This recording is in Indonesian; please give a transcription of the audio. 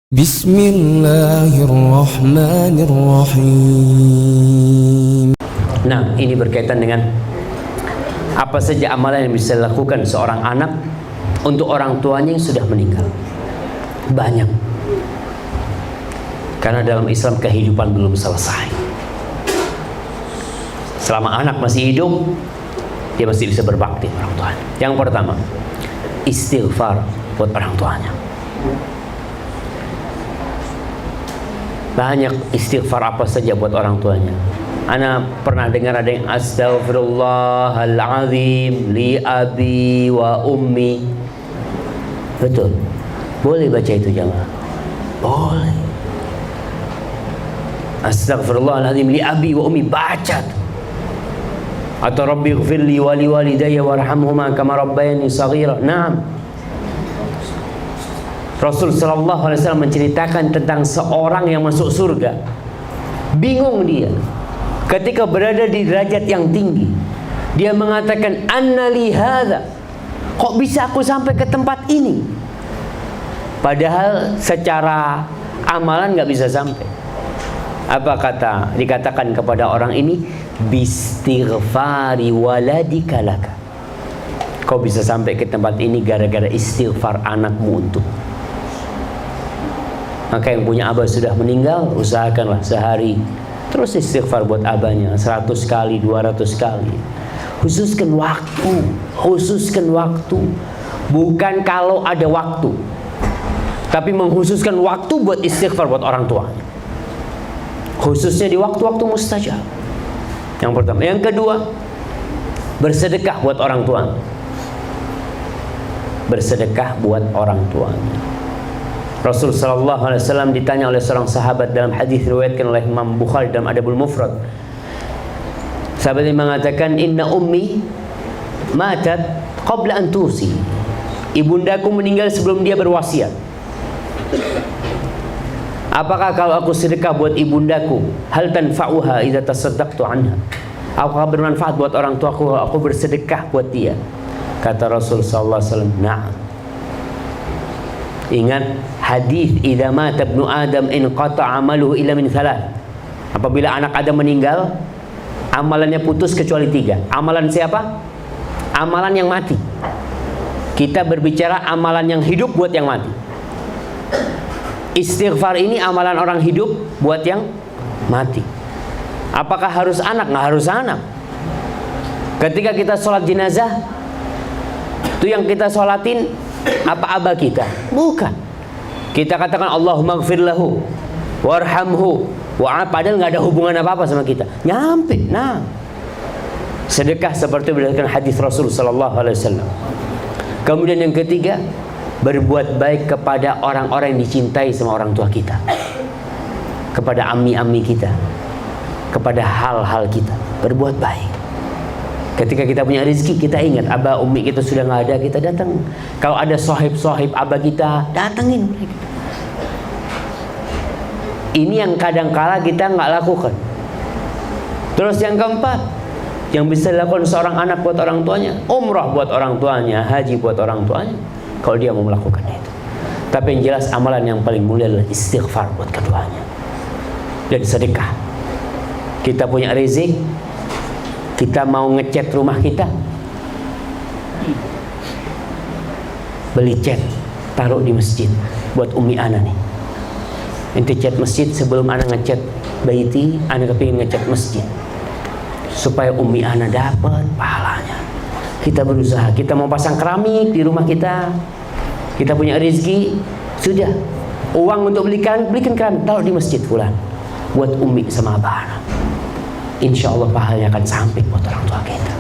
Bismillahirrahmanirrahim. Nah, ini berkaitan dengan apa saja amalan yang bisa dilakukan seorang anak untuk orang tuanya yang sudah meninggal. Banyak. Karena dalam Islam kehidupan belum selesai. Selama anak masih hidup, dia masih bisa berbakti orang tuanya. Yang pertama, istighfar buat orang tuanya. Banyak istighfar apa saja buat orang tuanya. Ana pernah dengar ada yang astaghfirullahaladzim li abi wa ummi. Betul. Boleh baca itu jamaah. Boleh. Astaghfirullahaladzim li abi wa ummi, baca. Atau rabbi ighfirli wa li walidayya warhamhuma kama rabbayani shaghira. Naam. Rasul sallallahu alaihi wasallam menceritakan tentang seorang yang masuk surga. Bingung dia ketika berada di derajat yang tinggi. Dia mengatakan, anna li hadza, kok bisa aku sampai ke tempat ini? Padahal secara amalan nggak bisa sampai. Apa kata dikatakan kepada orang ini? Bistighfari waladika laka. Kau bisa sampai ke tempat ini gara-gara istighfar anakmu untuk. Maka yang punya abah sudah meninggal, usahakanlah sehari terus istighfar buat abahnya 100 kali, 200 kali. Khususkan waktu, khususkan waktu. Bukan kalau ada waktu, tapi mengkhususkan waktu buat istighfar buat orang tuanya. Khususnya di waktu-waktu mustajab. Yang pertama. Yang kedua, bersedekah buat orang tuanya. Bersedekah buat orang tuanya. Rasul sallallahu alaihi wasallam ditanya oleh seorang sahabat dalam hadis riwayatkan oleh Imam Bukhari dalam Adabul Mufrad. Sahabat ini mengatakan, inna ummi matat qabla an tusi. Ibundaku meninggal sebelum dia berwasiat. Apakah kalau aku sedekah buat ibundaku, hal tanfa'uha idza tasaddaqtu anha? Apakah bermanfaat buat orang tuaku kalau aku bersedekah buat dia? Kata Rasul sallallahu alaihi wasallam, na'am. Ingat hadis idza mata ibnu adam in qata'a amaluhu illa min thalath. Apabila anak Adam meninggal, amalannya putus kecuali 3. Amalan siapa? Amalan yang mati. Kita berbicara amalan yang hidup buat yang mati. Istighfar ini amalan orang hidup buat yang mati. Apakah harus anak? Nggak harus anak. Ketika kita sholat jenazah, itu yang kita sholatin apa abah kita? Bukan. Kita katakan Allahumma ighfir lahu warhamhu wa'af, padahal nggak ada hubungan apa-apa sama kita. Nyampe. Nah, sedekah seperti berdasarkan hadis Rasul sallallahu alaihi wasallam. Kemudian yang ketiga, berbuat baik kepada orang-orang yang dicintai sama orang tua kita, kepada ami-ami kita, kepada hal-hal kita. Berbuat baik. Ketika kita punya rezeki, kita ingat abah umi kita sudah nggak ada, kita datang. Kalau ada sohib-sohib abah kita, datengin mereka. Ini yang kadang-kala kita nggak lakukan. Terus yang keempat, yang bisa dilakukan seorang anak buat orang tuanya, umrah buat orang tuanya, haji buat orang tuanya, kalau dia mau melakukan itu. Tapi yang jelas amalan yang paling mulia adalah istighfar buat keduanya dan sedekah. Kita punya rezeki, kita mau ngecat rumah kita, beli cat, taruh di masjid buat umi ana nih. Ente cat masjid sebelum ana ngecat baiti, ana kepingin ngecat masjid supaya umi ana dapat pahalanya. Kita berusaha, kita mau pasang keramik di rumah kita, kita punya rezeki, sudah uang untuk belikan keramik, taruh di masjid fulan buat umi sama abah ana. Insya Allah pahalanya akan sampai buat orang tua kita.